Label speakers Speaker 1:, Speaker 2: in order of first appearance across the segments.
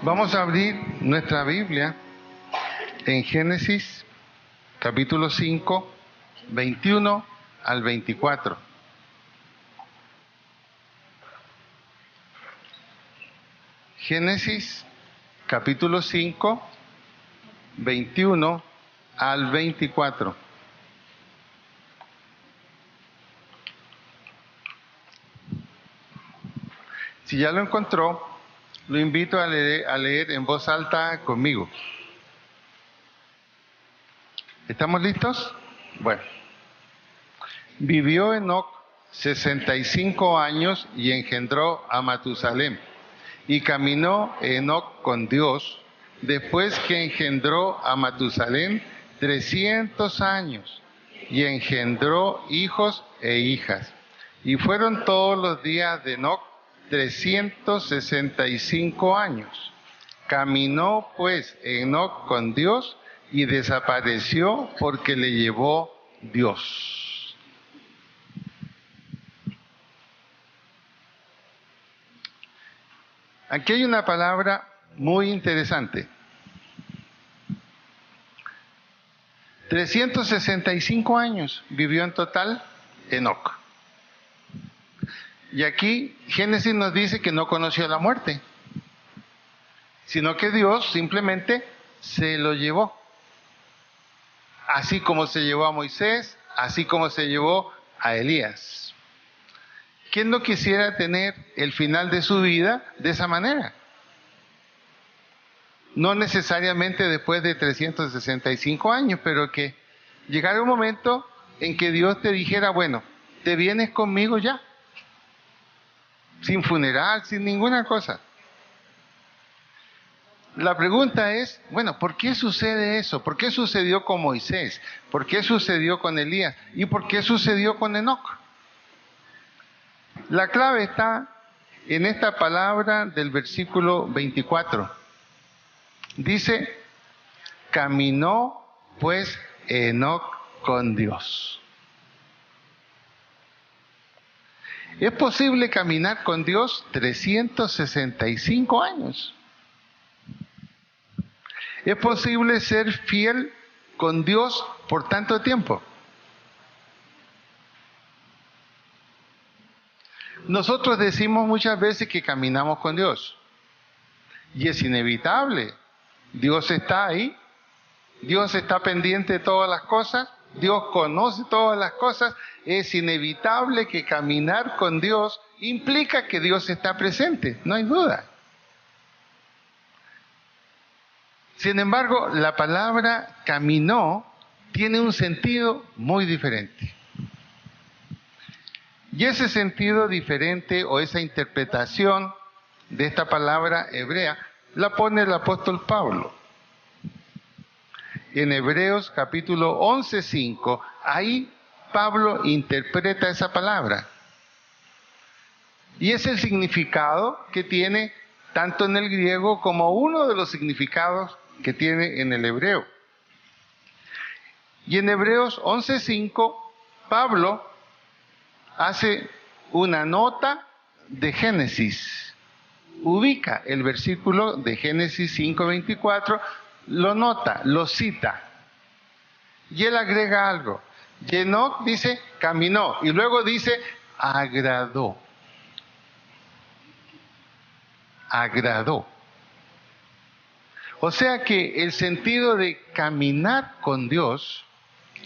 Speaker 1: Vamos a abrir nuestra Biblia en Génesis capítulo 5, 21 al 24. Génesis capítulo 5, 21 al 24. Si ya lo encontró, lo invito a leer en voz alta conmigo. ¿Estamos listos? Bueno. Vivió Enoc 65 años y engendró a Matusalem. Y caminó Enoc con Dios después que engendró a Matusalem 300 años y engendró hijos e hijas. Y fueron todos los días de Enoc 365 años. Caminó pues Enoc con Dios y desapareció porque le llevó Dios. Aquí hay una palabra muy interesante. 365 años vivió en total Enoc. Y aquí Génesis nos dice que no conoció la muerte, sino que Dios simplemente se lo llevó. Así como se llevó a Moisés, así como se llevó a Elías. ¿Quién no quisiera tener el final de su vida de esa manera? No necesariamente después de 365 años, pero que llegara un momento en que Dios te dijera, bueno, te vienes conmigo ya. Sin funeral, sin ninguna cosa. La pregunta es, bueno, ¿por qué sucede eso? ¿Por qué sucedió con Moisés? ¿Por qué sucedió con Elías? ¿Y por qué sucedió con Enoc? La clave está en esta palabra del versículo 24. Dice, caminó pues Enoc con Dios. ¿Es posible caminar con Dios 365 años? ¿Es posible ser fiel con Dios por tanto tiempo? Nosotros decimos muchas veces que caminamos con Dios. Y es inevitable. Dios está ahí. Dios está pendiente de todas las cosas. Dios conoce todas las cosas. Es inevitable que caminar con Dios implica que Dios está presente. No hay duda. Sin embargo, la palabra caminó tiene un sentido muy diferente. Y ese sentido diferente o esa interpretación de esta palabra hebrea la pone el apóstol Pablo. En Hebreos capítulo 11:5, ahí Pablo interpreta esa palabra. Y es el significado que tiene tanto en el griego como uno de los significados que tiene en el hebreo. Y en Hebreos 11:5, Pablo hace una nota de Génesis. Ubica el versículo de Génesis 5:24, lo nota, lo cita. Y él agrega algo. Y Enoc dice, caminó. Y luego dice, agradó. Agradó. O sea que el sentido de caminar con Dios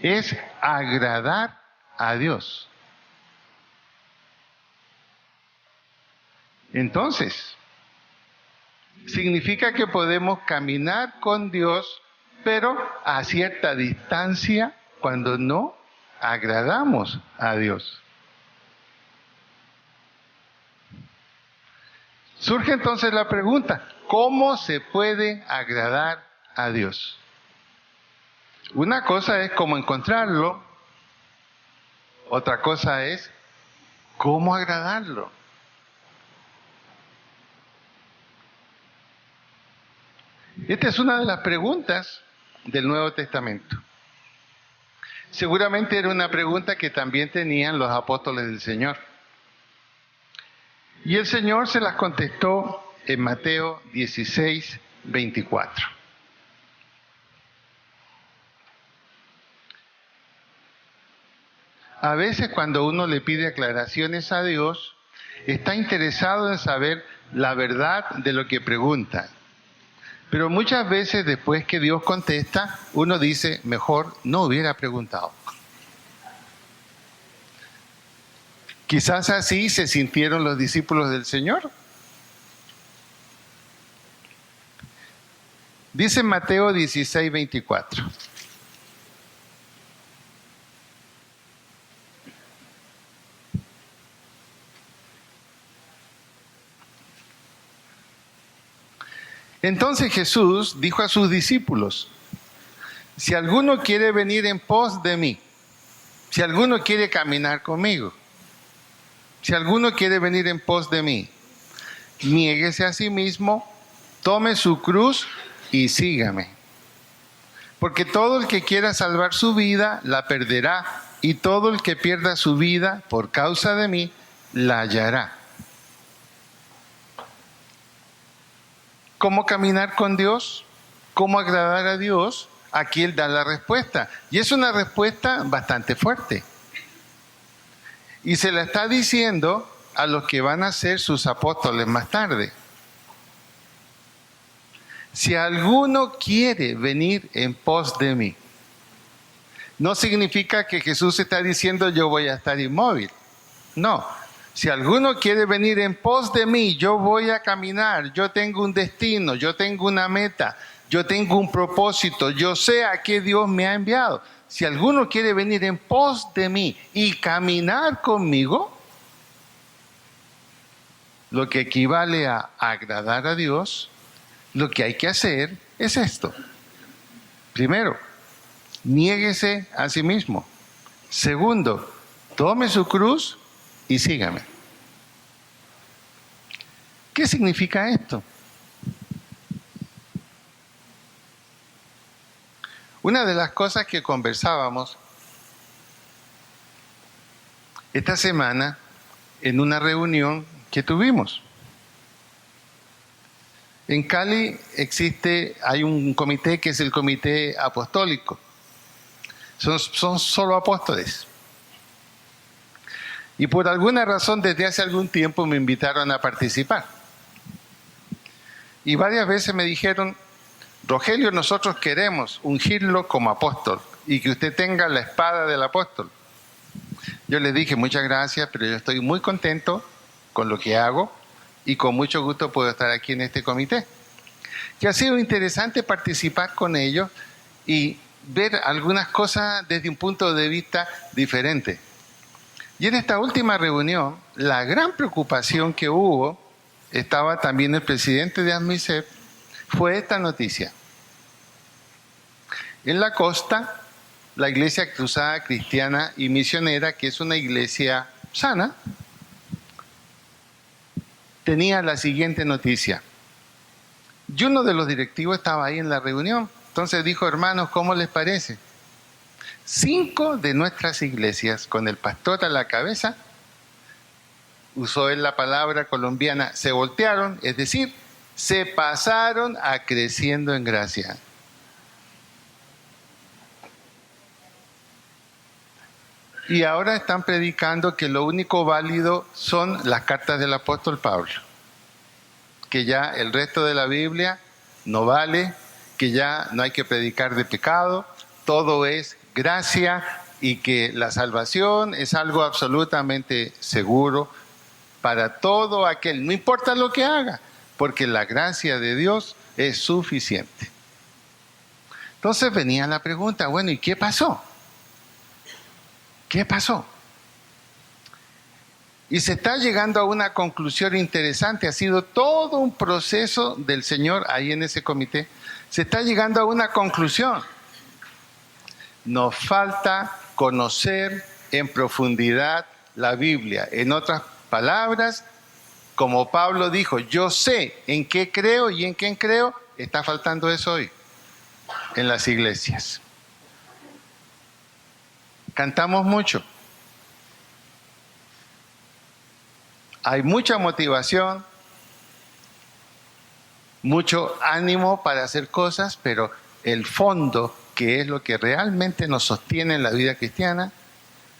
Speaker 1: es agradar a Dios. Entonces, significa que podemos caminar con Dios, pero a cierta distancia cuando no agradamos a Dios. Surge entonces la pregunta, ¿cómo se puede agradar a Dios? Una cosa es cómo encontrarlo, otra cosa es cómo agradarlo. Esta es una de las preguntas del Nuevo Testamento. Seguramente era una pregunta que también tenían los apóstoles del Señor. Y el Señor se las contestó en Mateo 16, 24. A veces cuando uno le pide aclaraciones a Dios, está interesado en saber la verdad de lo que pregunta. Pero muchas veces después que Dios contesta, uno dice, mejor no hubiera preguntado. Quizás así se sintieron los discípulos del Señor. Dice Mateo 16, 24. Entonces Jesús dijo a sus discípulos, si alguno quiere venir en pos de mí, si alguno quiere caminar conmigo, si alguno quiere venir en pos de mí, niéguese a sí mismo, tome su cruz y sígame. Porque todo el que quiera salvar su vida, la perderá, y todo el que pierda su vida por causa de mí, la hallará. ¿Cómo caminar con Dios? ¿Cómo agradar a Dios? Aquí Él da la respuesta. Y es una respuesta bastante fuerte. Y se la está diciendo a los que van a ser sus apóstoles más tarde. Si alguno quiere venir en pos de mí, no significa que Jesús está diciendo yo voy a estar inmóvil. No. Si alguno quiere venir en pos de mí, yo voy a caminar, yo tengo un destino, yo tengo una meta, yo tengo un propósito, yo sé a qué Dios me ha enviado. Si alguno quiere venir en pos de mí y caminar conmigo, lo que equivale a agradar a Dios, lo que hay que hacer es esto. Primero, niéguese a sí mismo. Segundo, tome su cruz y sígame. ¿Qué significa esto? Una de las cosas que conversábamos esta semana en una reunión que tuvimos. En Cali hay un comité que es el comité apostólico. Son solo apóstoles. Y por alguna razón desde hace algún tiempo me invitaron a participar. Y varias veces me dijeron, Rogelio, nosotros queremos ungirlo como apóstol y que usted tenga la espada del apóstol. Yo les dije, muchas gracias, pero yo estoy muy contento con lo que hago y con mucho gusto puedo estar aquí en este comité. Y ha sido interesante participar con ellos y ver algunas cosas desde un punto de vista diferente. Y en esta última reunión, la gran preocupación que hubo, estaba también el presidente de ASMISEP, fue esta noticia. En la costa, la Iglesia Cruzada Cristiana y Misionera, que es una iglesia sana, tenía la siguiente noticia. Y uno de los directivos estaba ahí en la reunión. Entonces dijo, hermanos, ¿cómo les parece? 5 de nuestras iglesias, con el pastor a la cabeza, usó él la palabra colombiana, se voltearon, es decir, se pasaron a creciendo en gracia. Y ahora están predicando que lo único válido son las cartas del apóstol Pablo. Que ya el resto de la Biblia no vale, que ya no hay que predicar de pecado, todo es gracia y que la salvación es algo absolutamente seguro para todo aquel, no importa lo que haga, porque la gracia de Dios es suficiente. Entonces venía la pregunta, bueno, ¿y qué pasó? ¿Qué pasó? Y se está llegando a una conclusión interesante, ha sido todo un proceso del Señor ahí en ese comité, se está llegando a una conclusión. Nos falta conocer en profundidad la Biblia. En otras palabras, como Pablo dijo, yo sé en qué creo y en quién creo, está faltando eso hoy en las iglesias. Cantamos mucho. Hay mucha motivación, mucho ánimo para hacer cosas, pero el fondo, que es lo que realmente nos sostiene en la vida cristiana,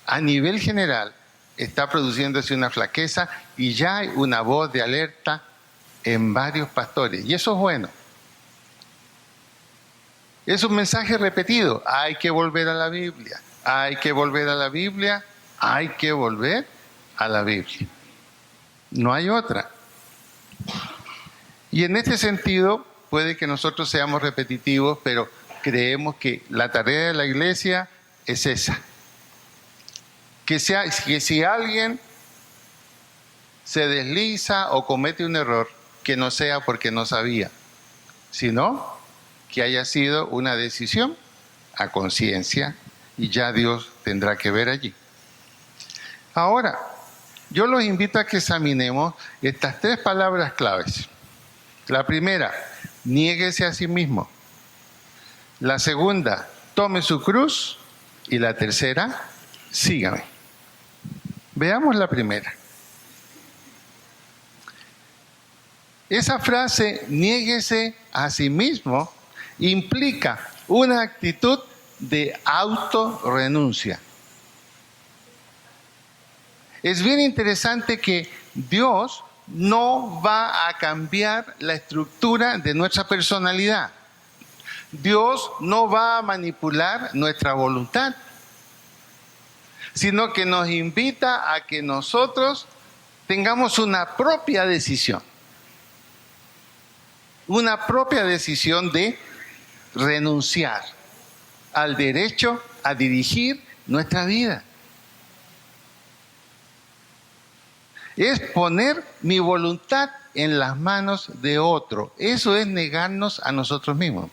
Speaker 1: a nivel general está produciéndose una flaqueza y ya hay una voz de alerta en varios pastores. Y eso es bueno. Es un mensaje repetido. Hay que volver a la Biblia. Hay que volver a la Biblia. Hay que volver a la Biblia. No hay otra. Y en este sentido, puede que nosotros seamos repetitivos, pero creemos que la tarea de la iglesia es esa. Que si alguien se desliza o comete un error, que no sea porque no sabía, sino que haya sido una decisión a conciencia y ya Dios tendrá que ver allí. Ahora, yo los invito a que examinemos estas 3 palabras claves. La primera, niéguese a sí mismo. La segunda, tome su cruz. Y la tercera, sígame. Veamos la primera. Esa frase, niéguese a sí mismo, implica una actitud de autorrenuncia. Es bien interesante que Dios no va a cambiar la estructura de nuestra personalidad. Dios no va a manipular nuestra voluntad, sino que nos invita a que nosotros tengamos una propia decisión. Una propia decisión de renunciar al derecho a dirigir nuestra vida. Es poner mi voluntad en las manos de otro. Eso es negarnos a nosotros mismos.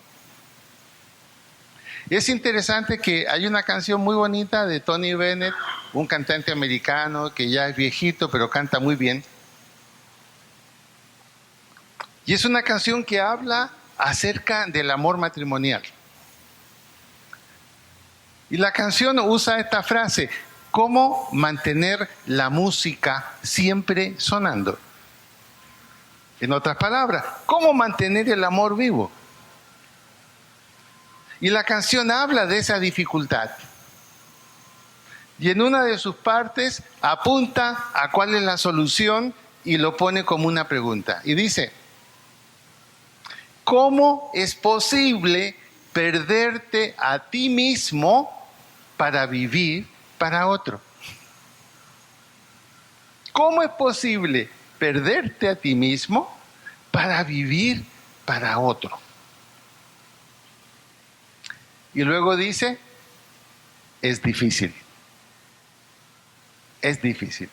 Speaker 1: Es interesante que hay una canción muy bonita de Tony Bennett, un cantante americano que ya es viejito, pero canta muy bien. Y es una canción que habla acerca del amor matrimonial. Y la canción usa esta frase, ¿cómo mantener la música siempre sonando? En otras palabras, ¿cómo mantener el amor vivo? Y la canción habla de esa dificultad. Y en una de sus partes apunta a cuál es la solución y lo pone como una pregunta. Y dice, ¿cómo es posible perderte a ti mismo para vivir para otro? ¿Cómo es posible perderte a ti mismo para vivir para otro? Y luego dice, es difícil. Es difícil.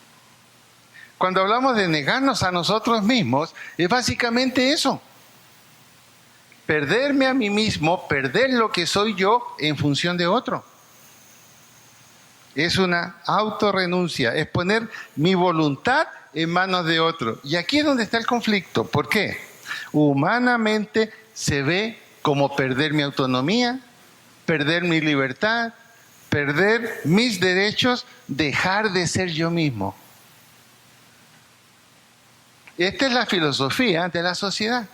Speaker 1: Cuando hablamos de negarnos a nosotros mismos, es básicamente eso. Perderme a mí mismo, perder lo que soy yo en función de otro. Es una autorrenuncia, es poner mi voluntad en manos de otro. Y aquí es donde está el conflicto. ¿Por qué? Humanamente se ve como perder mi autonomía, perder mi libertad, perder mis derechos, dejar de ser yo mismo. Esta es la filosofía de la sociedad.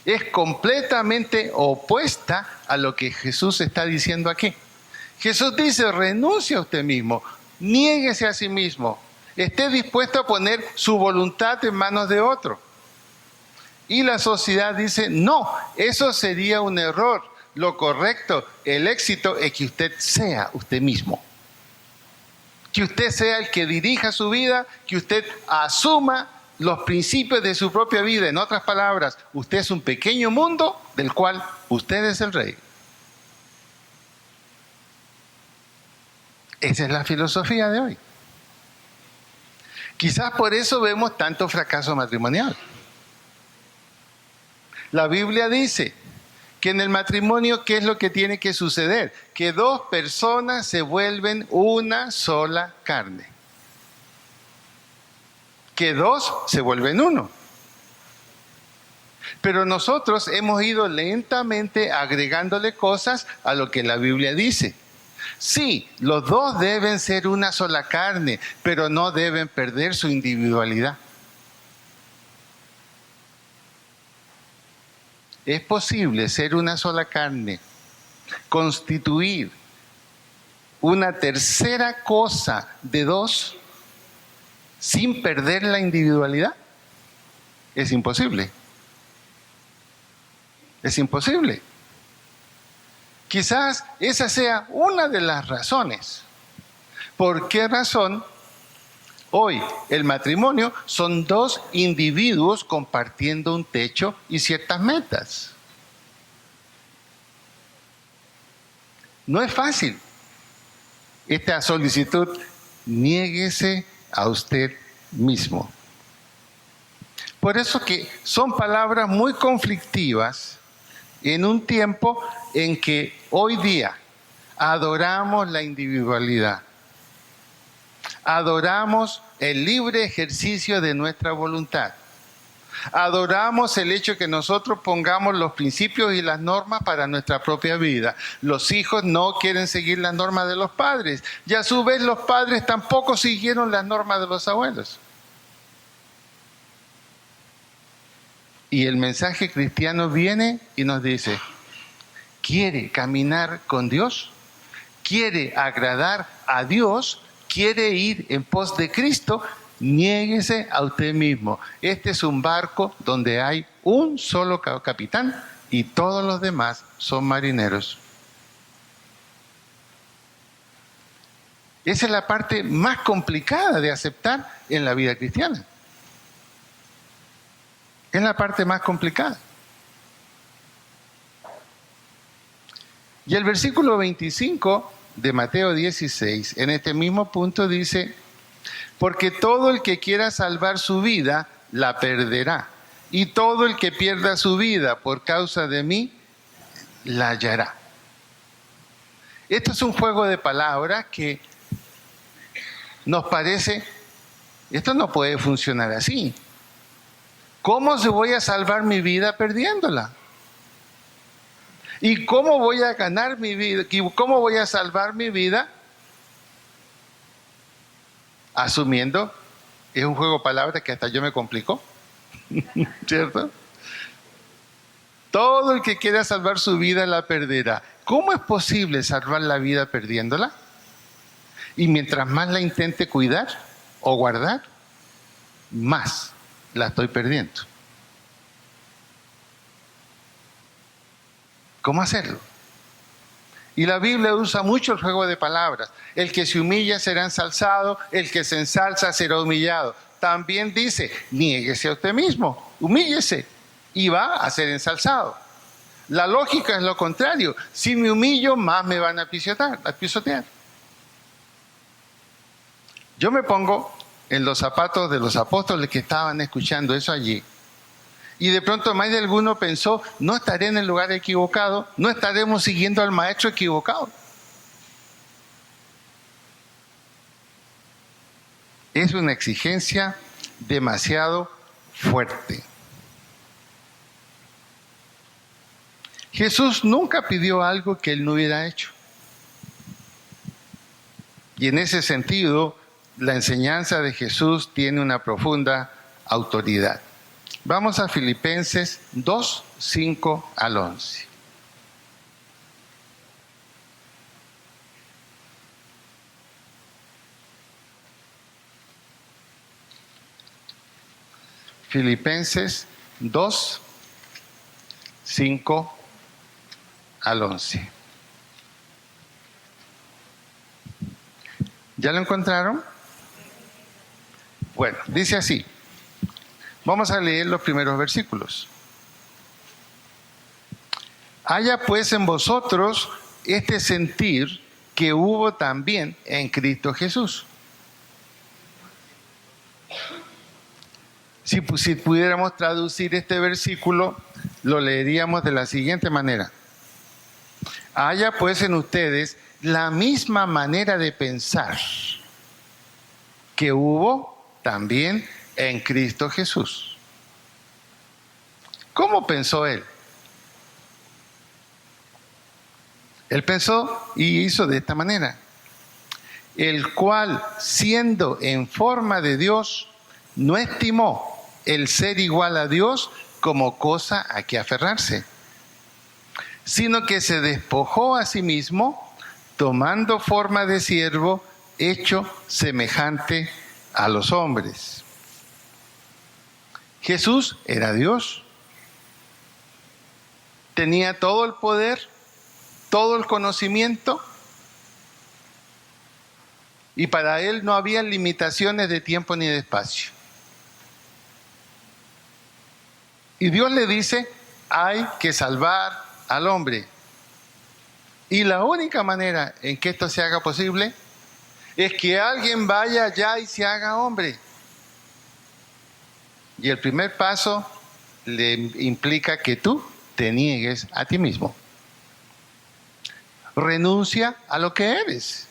Speaker 1: Es completamente opuesta a lo que Jesús está diciendo aquí. Jesús dice, renuncie a usted mismo, niéguese a sí mismo, esté dispuesto a poner su voluntad en manos de otro. Y la sociedad dice, no, eso sería un error. Lo correcto, el éxito es que usted sea usted mismo. Que usted sea el que dirija su vida, que usted asuma los principios de su propia vida. En otras palabras, usted es un pequeño mundo del cual usted es el rey. Esa es la filosofía de hoy. Quizás por eso vemos tanto fracaso matrimonial. La Biblia dice que en el matrimonio, ¿qué es lo que tiene que suceder? Que 2 personas se vuelven una sola carne. Que 2 se vuelven 1. Pero nosotros hemos ido lentamente agregándole cosas a lo que la Biblia dice. Sí, los 2 deben ser una sola carne, pero no deben perder su individualidad. es posible ser una sola carne, constituir una tercera cosa de dos sin perder la individualidad? Es imposible. Es imposible. Quizás esa sea una de las razones. ¿Por qué razón hoy el matrimonio son dos individuos compartiendo un techo y ciertas metas? No es fácil. Esta solicitud, niéguese a usted mismo. Por eso que son palabras muy conflictivas en un tiempo en que hoy día adoramos la individualidad, adoramos el libre ejercicio de nuestra voluntad, adoramos el hecho que nosotros pongamos los principios y las normas para nuestra propia vida. Los hijos no quieren seguir las normas de los padres y a su vez los padres tampoco siguieron las normas de los abuelos. Y el mensaje cristiano viene y nos dice, ¿quiere caminar con Dios? ¿Quiere agradar a Dios? ¿Quiere ir en pos de Cristo? Niéguese a usted mismo. Este es un barco donde hay un solo capitán y todos los demás son marineros. Esa es la parte más complicada de aceptar en la vida cristiana. Es la parte más complicada. Y el versículo 25 de Mateo 16, en este mismo punto dice, porque todo el que quiera salvar su vida, la perderá. Y todo el que pierda su vida por causa de mí, la hallará. Esto es un juego de palabras que nos parece, esto no puede funcionar así. ¿Cómo se voy a salvar mi vida perdiéndola? ¿Y cómo voy a ganar mi vida? ¿Cómo voy a salvar mi vida? Asumiendo, es un juego de palabras que hasta yo me complicó, ¿cierto? Todo el que quiera salvar su vida la perderá. ¿Cómo es posible salvar la vida perdiéndola? Y mientras más la intente cuidar o guardar, más la estoy perdiendo. ¿Cómo hacerlo? Y la Biblia usa mucho el juego de palabras. El que se humilla será ensalzado, el que se ensalza será humillado. También dice, niéguese a usted mismo, humíllese y va a ser ensalzado. La lógica es lo contrario. Si me humillo, más me van a pisotear. Yo me pongo en los zapatos de los apóstoles que estaban escuchando eso allí. Y de pronto más de alguno pensó, no estaré en el lugar equivocado, no estaremos siguiendo al maestro equivocado. Es una exigencia demasiado fuerte. Jesús nunca pidió algo que él no hubiera hecho. Y en ese sentido, la enseñanza de Jesús tiene una profunda autoridad. Vamos a Filipenses 2, 5 al 11. Filipenses 2, 5 al 11. ¿Ya lo encontraron? Bueno, dice así. Vamos a leer los primeros versículos. Haya pues en vosotros este sentir que hubo también en Cristo Jesús. Si pudiéramos traducir este versículo, lo leeríamos de la siguiente manera. Haya pues en ustedes la misma manera de pensar que hubo también en Cristo Jesús. ¿Cómo pensó él? Él pensó y hizo de esta manera. El cual, siendo en forma de Dios, no estimó el ser igual a Dios como cosa a que aferrarse, sino que se despojó a sí mismo, tomando forma de siervo, hecho semejante a los hombres. Jesús era Dios. Tenía todo el poder, todo el conocimiento, y para él no había limitaciones de tiempo ni de espacio. Y Dios le dice, hay que salvar al hombre. Y la única manera en que esto se haga posible es que alguien vaya allá y se haga hombre. Y el primer paso le implica que tú te niegues a ti mismo. Renuncia a lo que eres.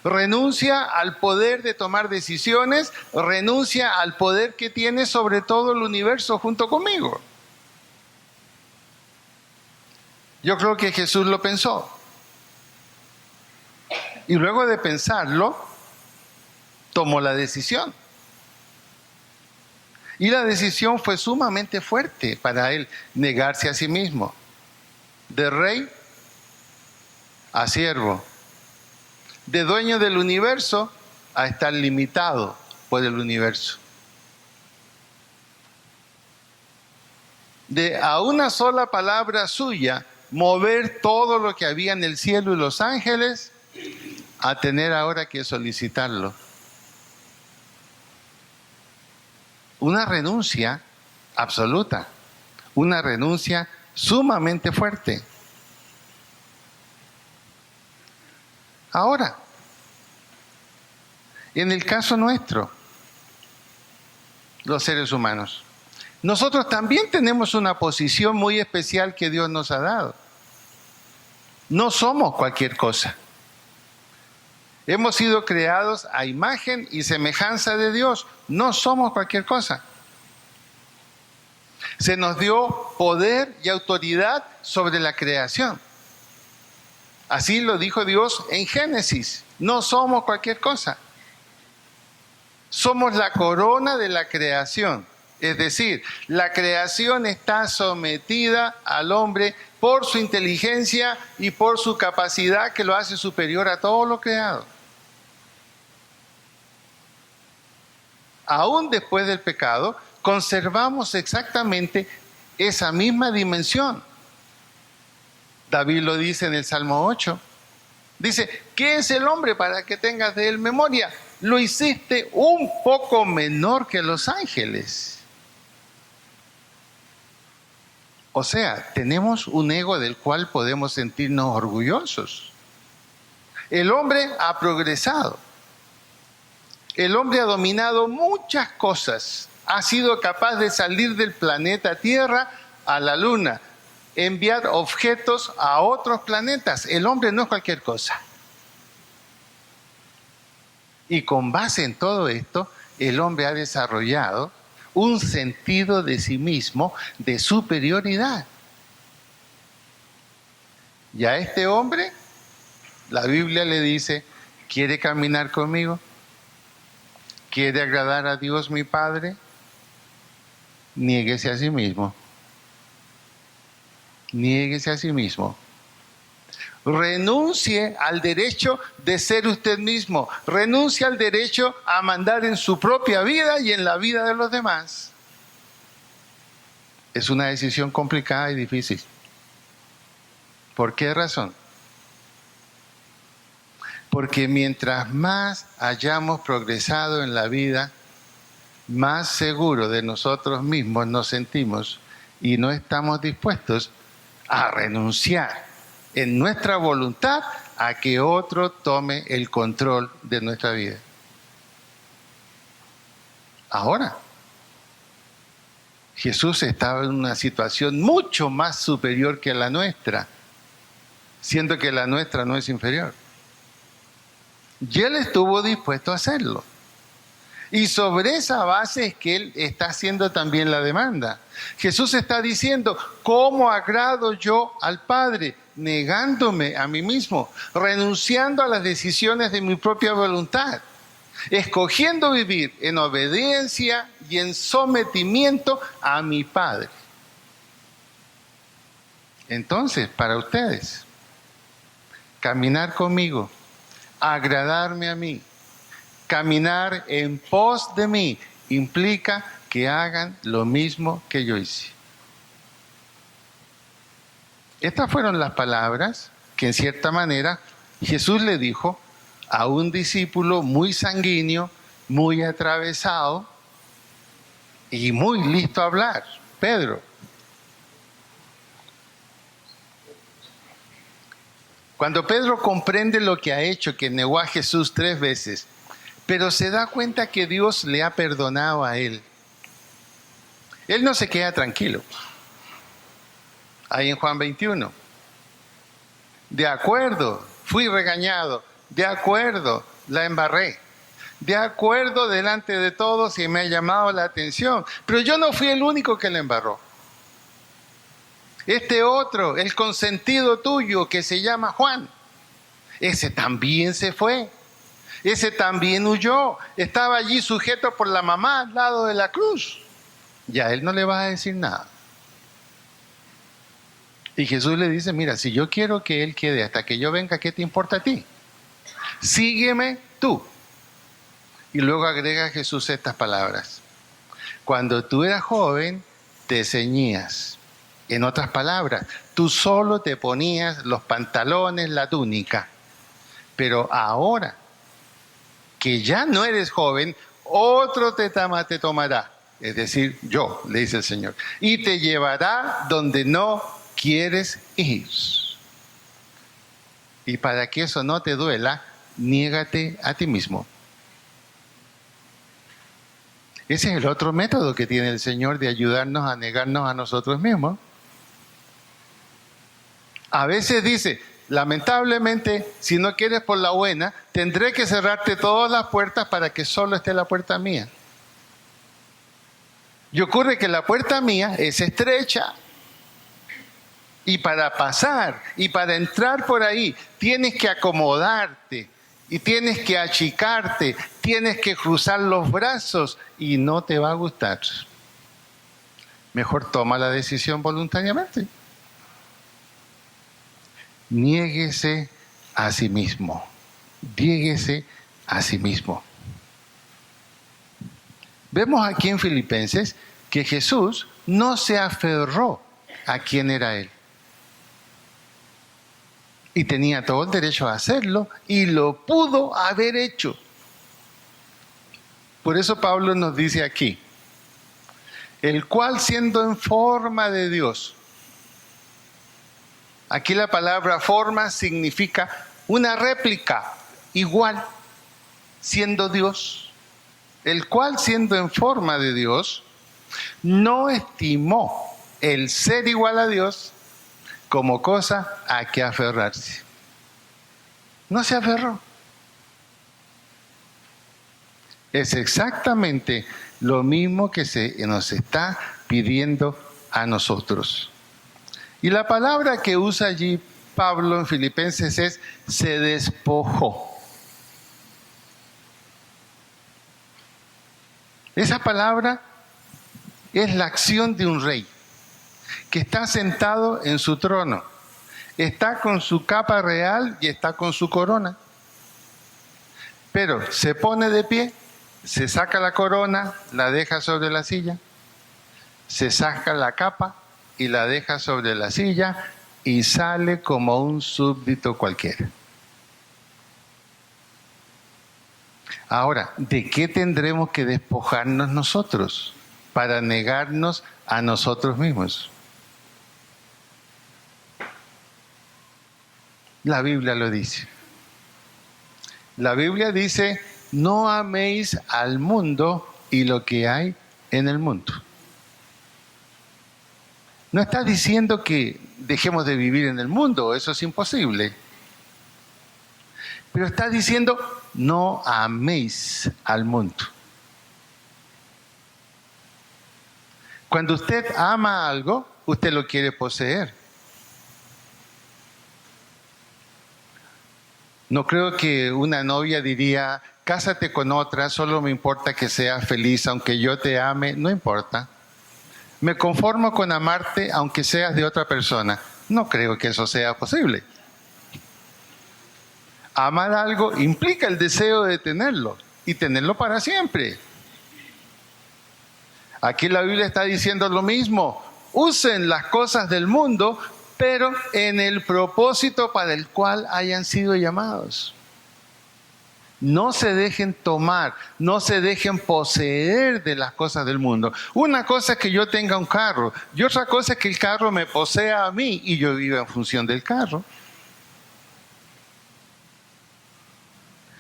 Speaker 1: Renuncia al poder de tomar decisiones, renuncia al poder que tienes sobre todo el universo junto conmigo. Yo creo que Jesús lo pensó. Y luego de pensarlo, tomó la decisión. Y la decisión fue sumamente fuerte para él, negarse a sí mismo. De rey a siervo. De dueño del universo a estar limitado por el universo. De a una sola palabra suya, mover todo lo que había en el cielo y los ángeles, a tener ahora que solicitarlo. Una renuncia absoluta, una renuncia sumamente fuerte. Ahora, en el caso nuestro, los seres humanos, nosotros también tenemos una posición muy especial que Dios nos ha dado. No somos cualquier cosa. Hemos sido creados a imagen y semejanza de Dios. No somos cualquier cosa. Se nos dio poder y autoridad sobre la creación. Así lo dijo Dios en Génesis. No somos cualquier cosa. Somos la corona de la creación. Es decir, la creación está sometida al hombre por su inteligencia y por su capacidad que lo hace superior a todo lo creado. Aún después del pecado, conservamos exactamente esa misma dimensión. David lo dice en el Salmo 8. Dice, ¿qué es el hombre para que tengas de él memoria? Lo hiciste un poco menor que los ángeles. O sea, tenemos un ego del cual podemos sentirnos orgullosos. El hombre ha progresado. El hombre ha dominado muchas cosas. Ha sido capaz de salir del planeta Tierra a la Luna, enviar objetos a otros planetas. El hombre no es cualquier cosa. Y con base en todo esto, el hombre ha desarrollado un sentido de sí mismo de superioridad. Y a este hombre, la Biblia le dice, ¿quiere caminar conmigo? ¿Quiere agradar a Dios mi Padre? Niéguese a sí mismo. Niéguese a sí mismo. Renuncie al derecho de ser usted mismo. Renuncie al derecho a mandar en su propia vida y en la vida de los demás. Es una decisión complicada y difícil. ¿Por qué razón? Porque mientras más hayamos progresado en la vida, más seguros de nosotros mismos nos sentimos y no estamos dispuestos a renunciar en nuestra voluntad a que otro tome el control de nuestra vida. Ahora, Jesús estaba en una situación mucho más superior que la nuestra, siendo que la nuestra no es inferior. Y Él estuvo dispuesto a hacerlo. Y sobre esa base es que Él está haciendo también la demanda. Jesús está diciendo, ¿cómo agrado yo al Padre? Negándome a mí mismo, renunciando a las decisiones de mi propia voluntad, escogiendo vivir en obediencia y en sometimiento a mi Padre. Entonces, para ustedes, caminar conmigo, agradarme a mí, caminar en pos de mí, implica que hagan lo mismo que yo hice. Estas fueron las palabras que en cierta manera Jesús le dijo a un discípulo muy sanguíneo, muy atravesado y muy listo a hablar, Pedro. Cuando Pedro comprende lo que ha hecho, que negó a Jesús 3 veces, pero se da cuenta que Dios le ha perdonado a él no se queda tranquilo. Ahí en Juan 21. De acuerdo, fui regañado. De acuerdo, la embarré. De acuerdo, delante de todos y me ha llamado la atención. Pero yo no fui el único que la embarró. Este otro, el consentido tuyo que se llama Juan, ese también se fue. Ese también huyó. Estaba allí sujeto por la mamá al lado de la cruz. Ya él no le va a decir nada. Y Jesús le dice, mira, si yo quiero que él quede hasta que yo venga, ¿qué te importa a ti? Sígueme tú. Y luego agrega Jesús estas palabras. Cuando tú eras joven, te ceñías. En otras palabras, tú solo te ponías los pantalones, la túnica. Pero ahora que ya no eres joven, otro te tomará. Es decir, yo, le dice el Señor. Y te llevará donde no quieres ir. Y para que eso no te duela, niégate a ti mismo. Ese es el otro método que tiene el Señor de ayudarnos a negarnos a nosotros mismos. A veces dice, lamentablemente, si no quieres por la buena, tendré que cerrarte todas las puertas para que solo esté la puerta mía. Y ocurre que la puerta mía es estrecha. Y para pasar y para entrar por ahí, tienes que acomodarte y tienes que achicarte, tienes que cruzar los brazos y no te va a gustar. Mejor toma la decisión voluntariamente. Niéguese a sí mismo. Niéguese a sí mismo. Vemos aquí en Filipenses que Jesús no se aferró a quién era Él. Y tenía todo el derecho a hacerlo y lo pudo haber hecho. Por eso Pablo nos dice aquí, el cual siendo en forma de Dios. Aquí la palabra forma significa una réplica, igual, siendo Dios. El cual siendo en forma de Dios, no estimó el ser igual a Dios como cosa a que aferrarse. No se aferró. Es exactamente lo mismo que nos está pidiendo a nosotros. Y la palabra que usa allí Pablo en Filipenses es se despojó. Esa palabra es la acción de un rey que está sentado en su trono, está con su capa real y está con su corona. Pero se pone de pie, se saca la corona, la deja sobre la silla, se saca la capa y la deja sobre la silla y sale como un súbdito cualquiera. Ahora, ¿de qué tendremos que despojarnos nosotros para negarnos a nosotros mismos? La Biblia lo dice. La Biblia dice, no améis al mundo y lo que hay en el mundo. No está diciendo que dejemos de vivir en el mundo, eso es imposible. Pero está diciendo, no améis al mundo. Cuando usted ama algo, usted lo quiere poseer. No creo que una novia diría, cásate con otra, solo me importa que seas feliz, aunque yo te ame, no importa. Me conformo con amarte, aunque seas de otra persona, No creo que eso sea posible. Amar algo implica el deseo de tenerlo y tenerlo para siempre. Aquí la Biblia está diciendo lo mismo. Usen las cosas del mundo, pero en el propósito para el cual hayan sido llamados. No se dejen tomar, no se dejen poseer de las cosas del mundo. Una cosa es que yo tenga un carro y otra cosa es que el carro me posea a mí y yo viva en función del carro.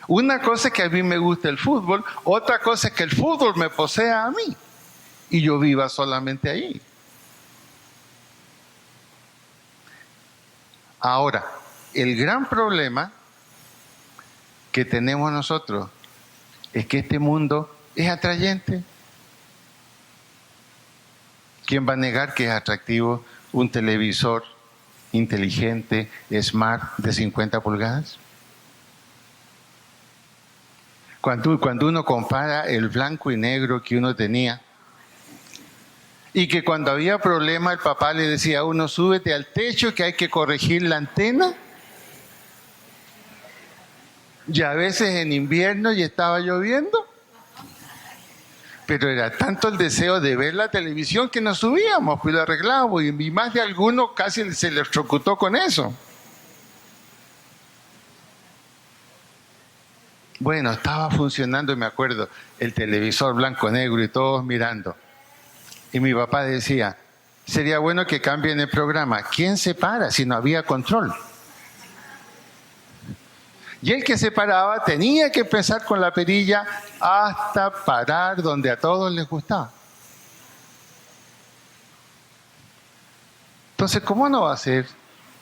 Speaker 1: Una cosa es que a mí me gusta el fútbol, otra cosa es que el fútbol me posea a mí y yo viva solamente ahí. Ahora, el gran problema que tenemos nosotros es que este mundo es atrayente. ¿Quién va a negar que es atractivo un televisor inteligente, smart, de 50 pulgadas? Cuando uno compara el blanco y negro que uno tenía, y que cuando había problema el papá le decía a uno, súbete al techo que hay que corregir la antena, y a veces en invierno y estaba lloviendo, pero era tanto el deseo de ver la televisión que nos subíamos, pues lo arreglábamos, y más de alguno casi se electrocutó con eso. Bueno, estaba funcionando, me acuerdo, el televisor blanco-negro y todos mirando. Y mi papá decía, sería bueno que cambien el programa. ¿Quién se para si no había control? Y el que se paraba tenía que empezar con la perilla hasta parar donde a todos les gustaba. Entonces, ¿cómo no va a ser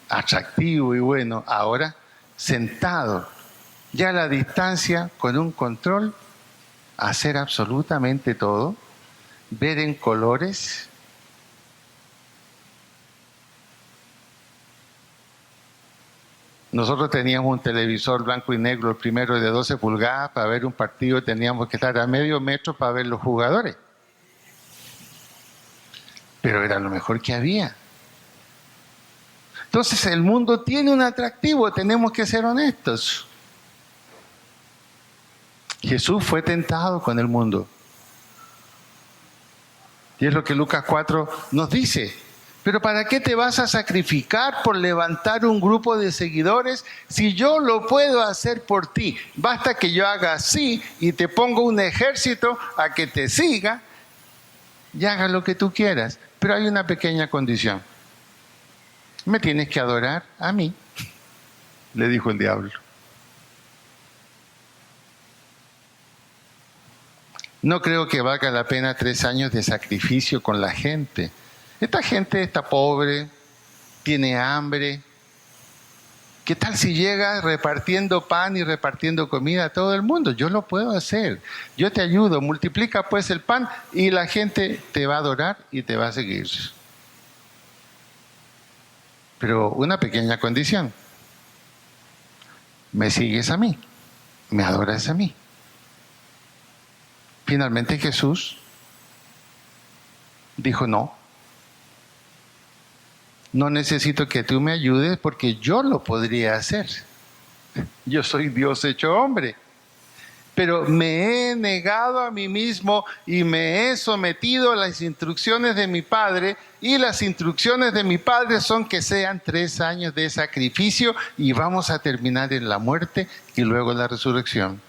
Speaker 1: atractivo y bueno ahora sentado, ya a la distancia, con un control, hacer absolutamente todo, ver en colores? Nosotros teníamos un televisor blanco y negro, el primero de 12 pulgadas, para ver un partido teníamos que estar a medio metro para ver los jugadores. Pero era lo mejor que había. Entonces el mundo tiene un atractivo, tenemos que ser honestos. Jesús fue tentado con el mundo. Y es lo que Lucas 4 nos dice. Pero ¿para qué te vas a sacrificar por levantar un grupo de seguidores si yo lo puedo hacer por ti? Basta que yo haga así y te pongo un ejército a que te siga y haga lo que tú quieras. Pero hay una pequeña condición. Me tienes que adorar a mí, le dijo el diablo. No creo que valga la pena 3 años de sacrificio con la gente. Esta gente está pobre, tiene hambre. ¿Qué tal si llega repartiendo pan y repartiendo comida a todo el mundo? Yo lo puedo hacer. Yo te ayudo. Multiplica pues el pan y la gente te va a adorar y te va a seguir. Pero una pequeña condición. Me sigues a mí. Me adoras a mí. Finalmente Jesús dijo no. No necesito que tú me ayudes porque yo lo podría hacer. Yo soy Dios hecho hombre. Pero me he negado a mí mismo y me he sometido a las instrucciones de mi Padre. Y las instrucciones de mi Padre son que sean 3 años de sacrificio y vamos a terminar en la muerte y luego la resurrección.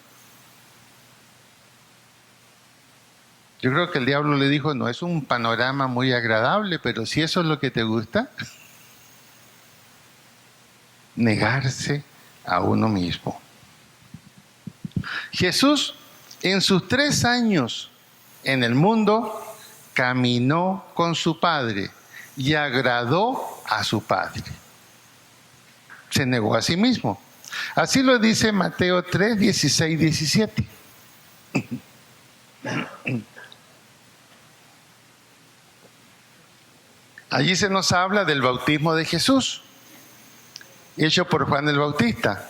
Speaker 1: Yo creo que el diablo le dijo, no es un panorama muy agradable, pero si eso es lo que te gusta, negarse a uno mismo. Jesús, en sus 3 años en el mundo, caminó con su Padre y agradó a su Padre. Se negó a sí mismo. Así lo dice Mateo 3, 16, 17. Allí se nos habla del bautismo de Jesús, hecho por Juan el Bautista.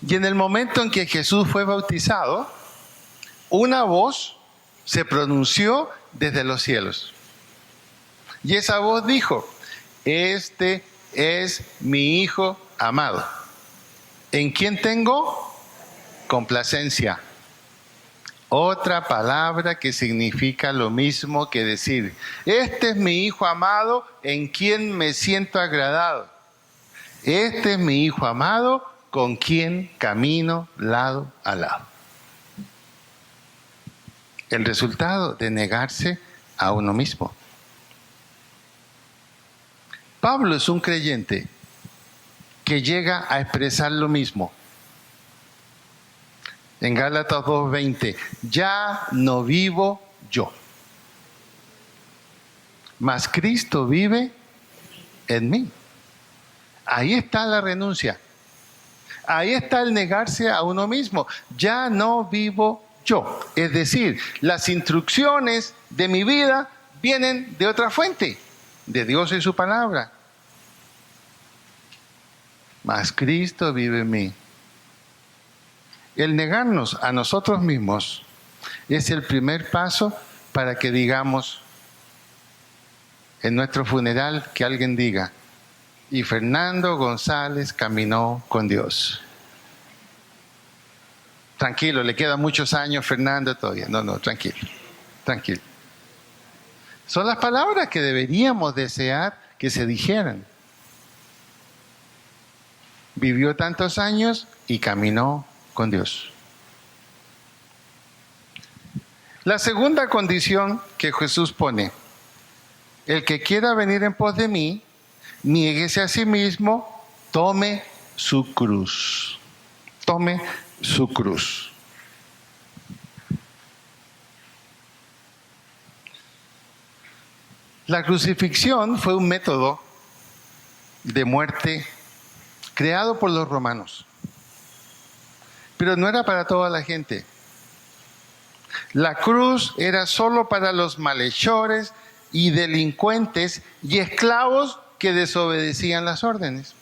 Speaker 1: Y en el momento en que Jesús fue bautizado, una voz se pronunció desde los cielos. Y esa voz dijo, este es mi Hijo amado. ¿En quién tengo? Complacencia. Otra palabra que significa lo mismo que decir, este es mi Hijo amado en quien me siento agradado. Este es mi Hijo amado con quien camino lado a lado. El resultado de negarse a uno mismo. Pablo es un creyente que llega a expresar lo mismo. En Gálatas 2:20, ya no vivo yo, mas Cristo vive en mí. Ahí está la renuncia. Ahí está el negarse a uno mismo. Ya no vivo yo. Es decir, las instrucciones de mi vida vienen de otra fuente, de Dios y su palabra. Mas Cristo vive en mí. El negarnos a nosotros mismos es el primer paso para que digamos en nuestro funeral, que alguien diga, y Fernando González caminó con Dios. Tranquilo, le quedan muchos años Fernando todavía. No, tranquilo, tranquilo. Son las palabras que deberíamos desear que se dijeran. Vivió tantos años y caminó con Dios. La segunda condición que Jesús pone, el que quiera venir en pos de mí, niéguese a sí mismo, tome su cruz. Tome su cruz. La crucifixión fue un método de muerte creado por los romanos, pero no era para toda la gente. La cruz era solo para los malhechores y delincuentes y esclavos que desobedecían las órdenes.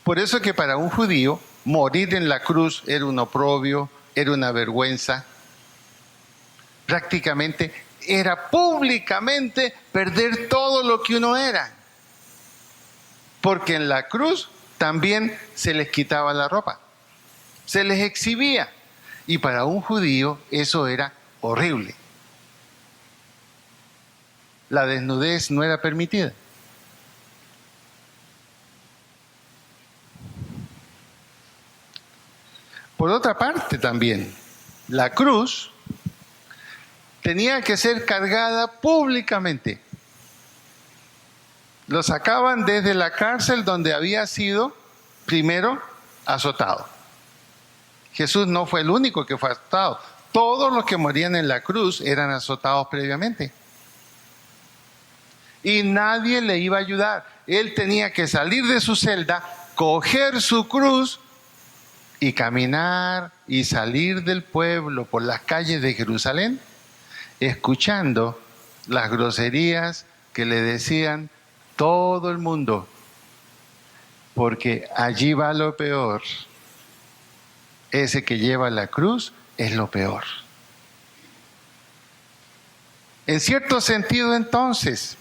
Speaker 1: Por eso que para un judío morir en la cruz era un oprobio, era una vergüenza. Prácticamente era públicamente perder todo lo que uno era. Porque en la cruz también se les quitaba la ropa, se les exhibía. Y para un judío eso era horrible. La desnudez no era permitida. Por otra parte también, la cruz tenía que ser cargada públicamente. Lo sacaban desde la cárcel donde había sido primero azotado. Jesús no fue el único que fue azotado. Todos los que morían en la cruz eran azotados previamente. Y nadie le iba a ayudar. Él tenía que salir de su celda, coger su cruz y caminar y salir del pueblo por las calles de Jerusalén, escuchando las groserías que le decían todo el mundo, porque allí va lo peor. Ese que lleva la cruz es lo peor. En cierto sentido, entonces,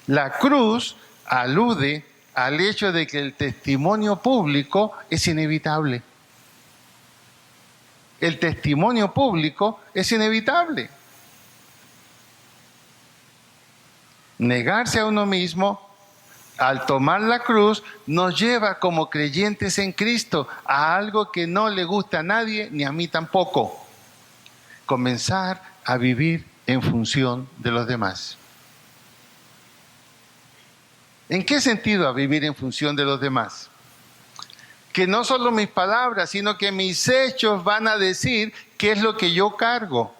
Speaker 1: la cruz alude al hecho de que el testimonio público es inevitable. El testimonio público es inevitable. Negarse a uno mismo al tomar la cruz nos lleva como creyentes en Cristo a algo que no le gusta a nadie ni a mí tampoco. Comenzar a vivir en función de los demás. ¿En qué sentido a vivir en función de los demás? Que no solo mis palabras, sino que mis hechos van a decir qué es lo que yo cargo,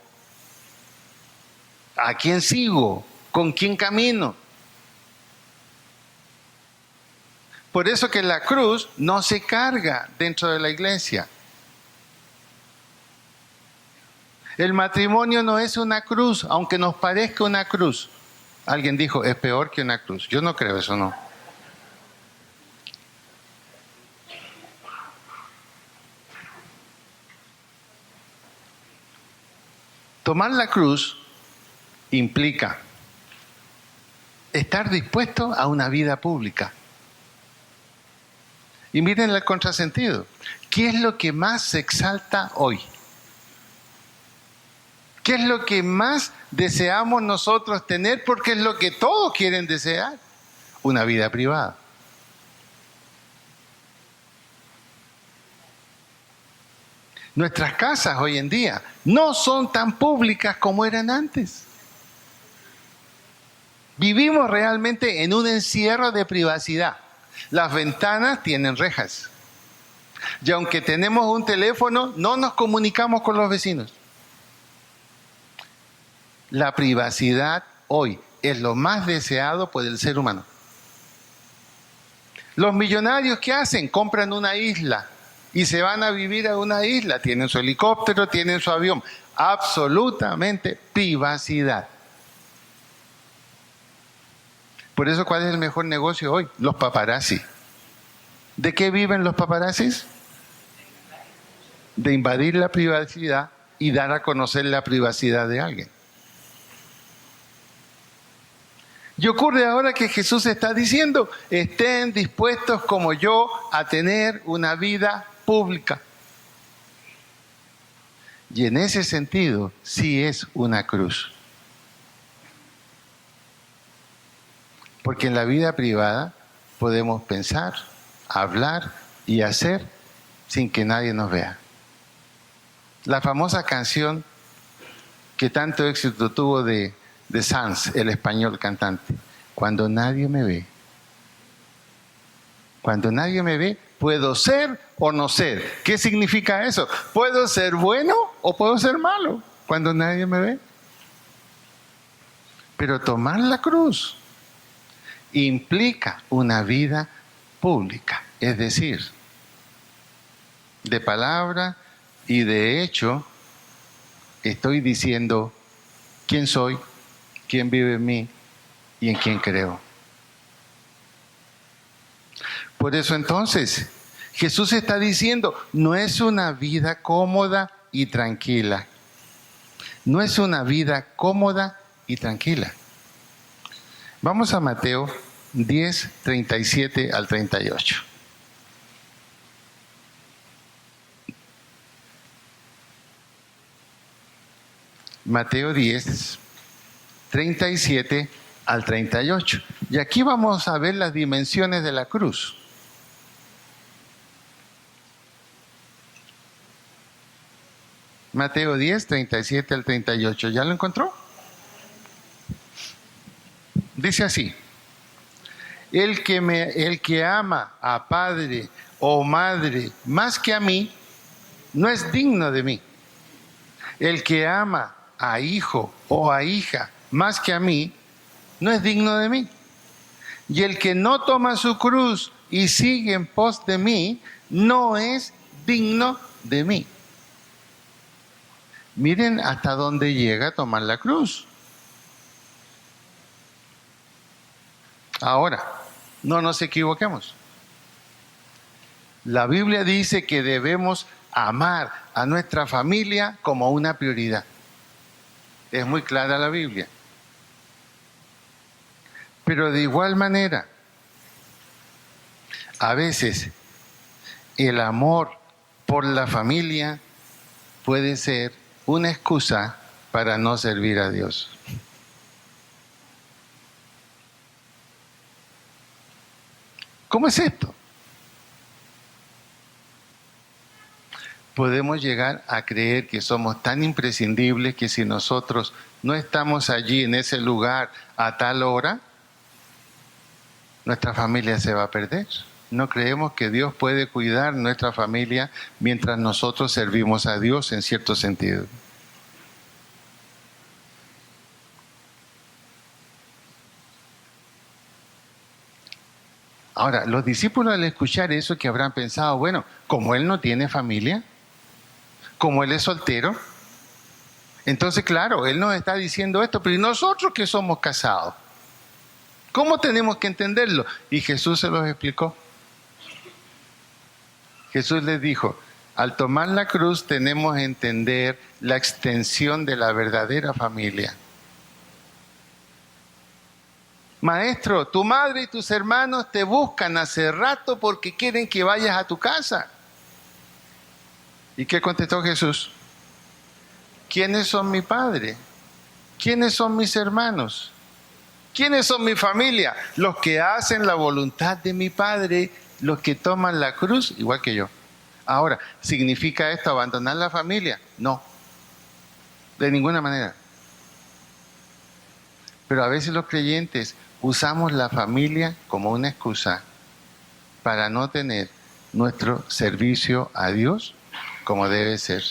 Speaker 1: a quién sigo, con quién camino. Por eso que la cruz no se carga dentro de la iglesia. El matrimonio no es una cruz, aunque nos parezca una cruz. Alguien dijo, es peor que una cruz. Yo no creo eso, no. Tomar la cruz implica estar dispuesto a una vida pública. Y miren el contrasentido. ¿Qué es lo que más se exalta hoy? ¿Qué es lo que más deseamos nosotros tener? Porque es lo que todos quieren desear. Una vida privada. Nuestras casas hoy en día no son tan públicas como eran antes. Vivimos realmente en un encierro de privacidad. Las ventanas tienen rejas. Y aunque tenemos un teléfono, no nos comunicamos con los vecinos. La privacidad hoy es lo más deseado por el ser humano. Los millonarios, ¿qué hacen? Compran una isla y se van a vivir a una isla. Tienen su helicóptero, tienen su avión. Absolutamente privacidad. Por eso, ¿cuál es el mejor negocio hoy? Los paparazzi. ¿De qué viven los paparazzis? De invadir la privacidad y dar a conocer la privacidad de alguien. Y ocurre ahora que Jesús está diciendo, estén dispuestos como yo a tener una vida pública. Y en ese sentido, sí es una cruz. Porque en la vida privada podemos pensar, hablar y hacer sin que nadie nos vea. La famosa canción que tanto éxito tuvo de Sanz, el español cantante, cuando nadie me ve. Cuando nadie me ve, puedo ser o no ser. ¿Qué significa eso? ¿Puedo ser bueno o puedo ser malo cuando nadie me ve? Pero tomar la cruz implica una vida pública, es decir, de palabra y de hecho, estoy diciendo quién soy, quién vive en mí y en quién creo. Por eso entonces, Jesús está diciendo, no es una vida cómoda y tranquila. No es una vida cómoda y tranquila. Vamos a Mateo 10, 37 al 38. Mateo 10, 37 al 38. Y aquí vamos a ver las dimensiones de la cruz. Mateo 10, 37 al 38. ¿Ya lo encontró? Dice así: el que ama a padre o madre más que a mí, no es digno de mí. El que ama a hijo o a hija más que a mí, no es digno de mí. Y el que no toma su cruz y sigue en pos de mí, no es digno de mí. Miren hasta dónde llega a tomar la cruz. Ahora, no nos equivoquemos. La Biblia dice que debemos amar a nuestra familia como una prioridad. Es muy clara la Biblia. Pero de igual manera, a veces el amor por la familia puede ser una excusa para no servir a Dios. ¿Cómo es esto? Podemos llegar a creer que somos tan imprescindibles que si nosotros no estamos allí en ese lugar a tal hora, nuestra familia se va a perder. No creemos que Dios puede cuidar nuestra familia mientras nosotros servimos a Dios en cierto sentido. Ahora, los discípulos al escuchar eso que habrán pensado, bueno, como él no tiene familia, como él es soltero, entonces claro, él nos está diciendo esto, pero ¿y nosotros que somos casados? ¿Cómo tenemos que entenderlo? Y Jesús se los explicó. Jesús les dijo, al tomar la cruz tenemos que entender la extensión de la verdadera familia. Maestro, tu madre y tus hermanos te buscan hace rato porque quieren que vayas a tu casa. ¿Y qué contestó Jesús? ¿Quiénes son mi padre? ¿Quiénes son mis hermanos? ¿Quiénes son mi familia? Los que hacen la voluntad de mi Padre, los que toman la cruz, igual que yo. Ahora, ¿significa esto abandonar la familia? No, de ninguna manera. Pero a veces los creyentes usamos la familia como una excusa para no tener nuestro servicio a Dios como debe ser.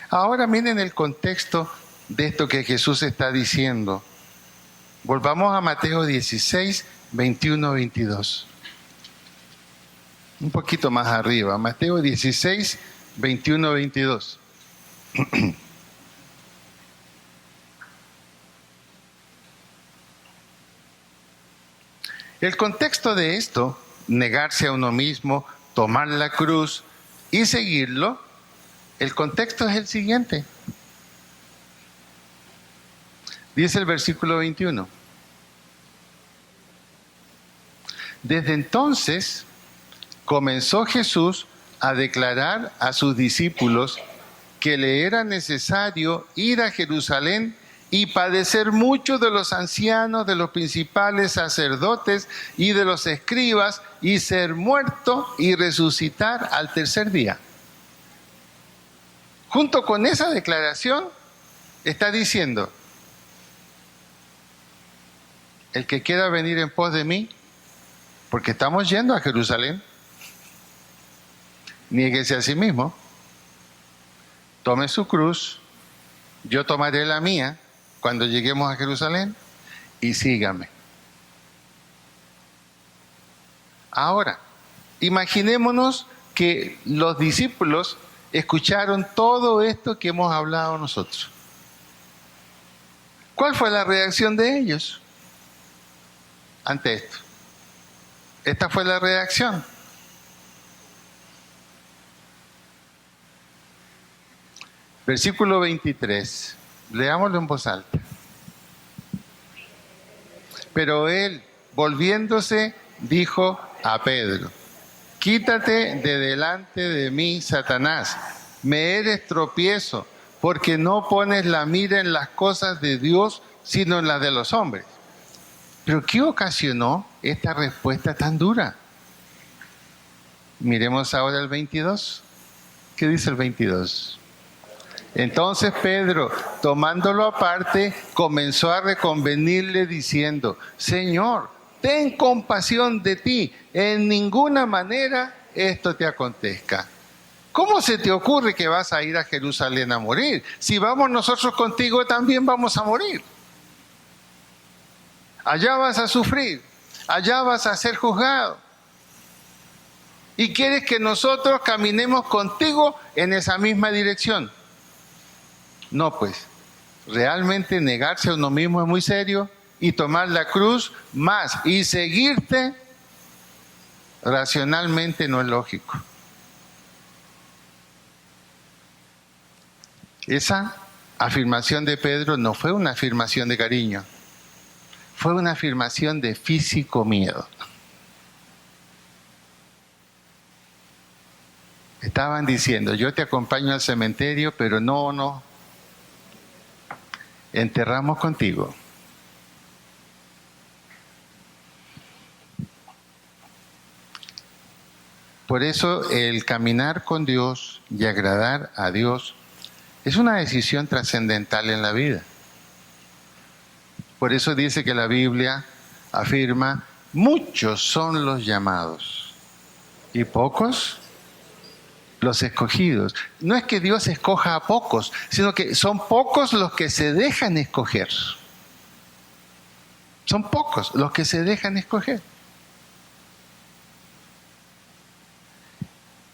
Speaker 1: Ahora miren el contexto de esto que Jesús está diciendo. Volvamos a Mateo 16, 21, 22. Un poquito más arriba. Mateo 16, 21, 22. El contexto de esto, negarse a uno mismo, tomar la cruz y seguirlo, el contexto es el siguiente. Dice el versículo 21. Desde entonces comenzó Jesús a declarar a sus discípulos que le era necesario ir a Jerusalén y padecer mucho de los ancianos, de los principales sacerdotes y de los escribas, y ser muerto y resucitar al tercer día. Junto con esa declaración está diciendo: el que quiera venir en pos de mí, porque estamos yendo a Jerusalén, niéguese a sí mismo, tome su cruz, yo tomaré la mía cuando lleguemos a Jerusalén, y sígame. Ahora, imaginémonos que los discípulos escucharon todo esto que hemos hablado nosotros. ¿Cuál fue la reacción de ellos ante esto? Esta fue la reacción. Versículo 23. Leámoslo en voz alta. Pero él, volviéndose, dijo a Pedro: quítate de delante de mí, Satanás. Me eres tropiezo, porque no pones la mira en las cosas de Dios, sino en las de los hombres. ¿Pero qué ocasionó esta respuesta tan dura? Miremos ahora el 22. ¿Qué dice el 22? Entonces Pedro, tomándolo aparte, comenzó a reconvenirle diciendo: Señor, ten compasión de ti, en ninguna manera esto te acontezca. ¿Cómo se te ocurre que vas a ir a Jerusalén a morir? Si vamos nosotros contigo, también vamos a morir. Allá vas a sufrir, allá vas a ser juzgado. ¿Y quieres que nosotros caminemos contigo en esa misma dirección? No, pues, realmente negarse a uno mismo es muy serio, y tomar la cruz más y seguirte racionalmente no es lógico. Esa afirmación de Pedro no fue una afirmación de cariño, fue una afirmación de físico miedo. Estaban diciendo: yo te acompaño al cementerio, pero no, enterramos contigo. Por eso el caminar con Dios y agradar a Dios es una decisión trascendental en la vida. Por eso dice que la Biblia afirma: muchos son los llamados y pocos los escogidos. No es que Dios escoja a pocos, sino que son pocos los que se dejan escoger. Son pocos los que se dejan escoger.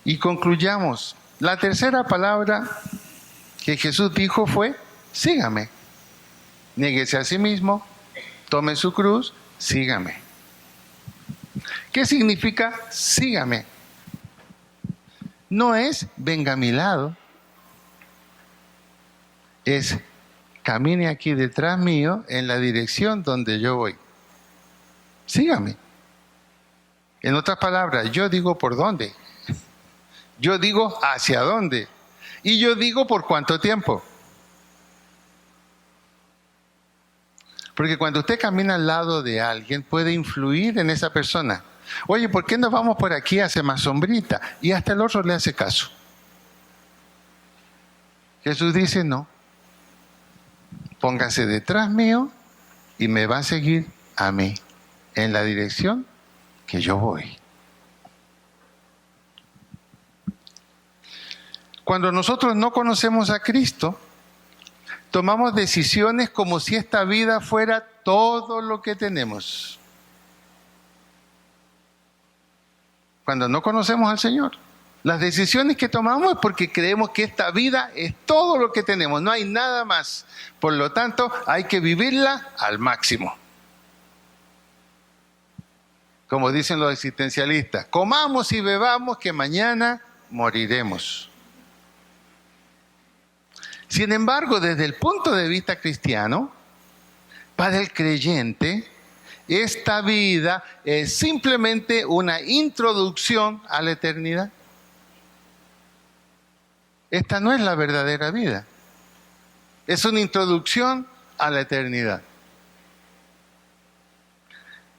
Speaker 1: Y concluyamos. La tercera palabra que Jesús dijo fue: sígame. Niéguese a sí mismo, tome su cruz, sígame. ¿Qué significa sígame? No es venga a mi lado. es camine aquí detrás mío en la dirección donde yo voy. Sígame. En otras palabras, yo digo por dónde. Yo digo hacia dónde. Y yo digo por cuánto tiempo. Porque cuando usted camina al lado de alguien, puede influir en esa persona. Oye, ¿por qué no vamos por aquí? Hace más sombrita. Y hasta el otro le hace caso. Jesús dice, no. Póngase detrás mío y me va a seguir a mí, en la dirección que yo voy. Cuando nosotros no conocemos a Cristo, tomamos decisiones como si esta vida fuera todo lo que tenemos. Cuando no conocemos al Señor, las decisiones que tomamos es porque creemos que esta vida es todo lo que tenemos, no hay nada más. Por lo tanto, hay que vivirla al máximo. Como dicen los existencialistas, comamos y bebamos que mañana moriremos. Sin embargo, desde el punto de vista cristiano, para el creyente, esta vida es simplemente una introducción a la eternidad. Esta no es la verdadera vida. Es una introducción a la eternidad.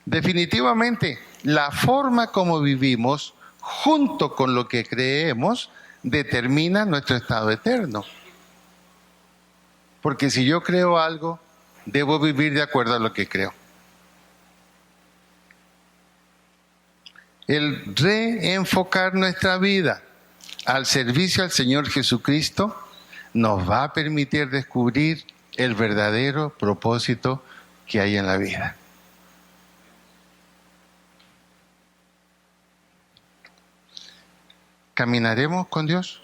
Speaker 1: Definitivamente, la forma como vivimos, junto con lo que creemos, determina nuestro estado eterno. Porque si yo creo algo, debo vivir de acuerdo a lo que creo. El reenfocar nuestra vida al servicio al Señor Jesucristo nos va a permitir descubrir el verdadero propósito que hay en la vida. ¿Caminaremos con Dios?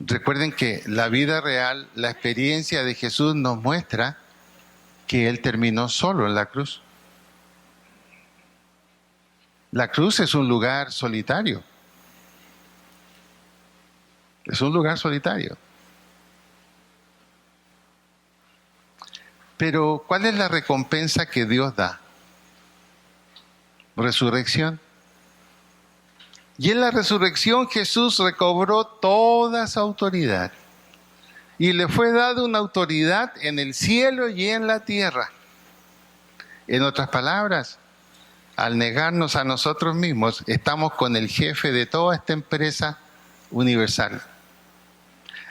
Speaker 1: Recuerden que la vida real, la experiencia de Jesús nos muestra que Él terminó solo en la cruz. La cruz es un lugar solitario. Es un lugar solitario. Pero, ¿cuál es la recompensa que Dios da? Resurrección. Y en la resurrección Jesús recobró toda su autoridad. Y le fue dada una autoridad en el cielo y en la tierra. En otras palabras, al negarnos a nosotros mismos, estamos con el jefe de toda esta empresa universal.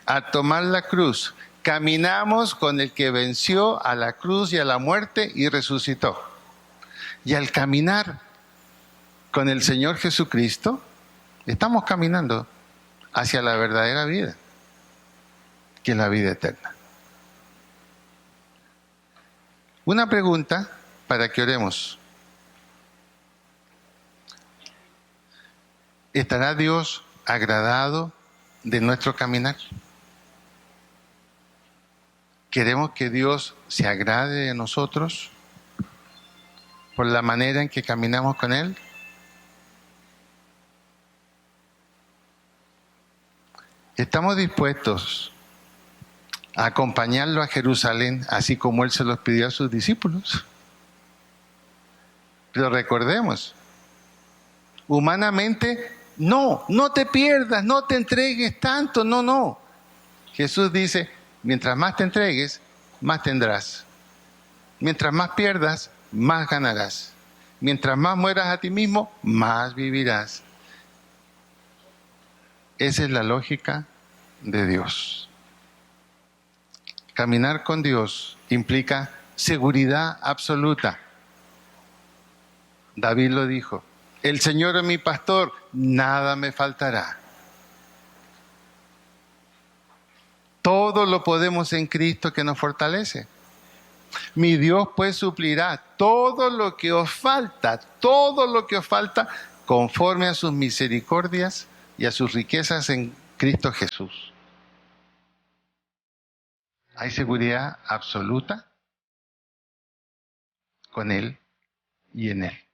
Speaker 1: Al tomar la cruz, caminamos con el que venció a la cruz y a la muerte y resucitó. Y al caminar con el Señor Jesucristo, estamos caminando hacia la verdadera vida, que es la vida eterna. Una pregunta para que oremos. ¿Estará Dios agradado de nuestro caminar? ¿Queremos que Dios se agrade de nosotros por la manera en que caminamos con Él? ¿Estamos dispuestos a acompañarlo a Jerusalén, así como Él se los pidió a sus discípulos? Pero recordemos, humanamente, no te pierdas, no te entregues tanto, no. Jesús dice, mientras más te entregues, más tendrás. Mientras más pierdas, más ganarás. Mientras más mueras a ti mismo, más vivirás. Esa es la lógica de Dios. Caminar con Dios implica seguridad absoluta. David lo dijo, el Señor es mi pastor, nada me faltará. Todo lo podemos en Cristo que nos fortalece. Mi Dios pues suplirá todo lo que os falta, conforme a sus misericordias y a sus riquezas en Cristo Jesús. Hay seguridad absoluta con Él y en Él.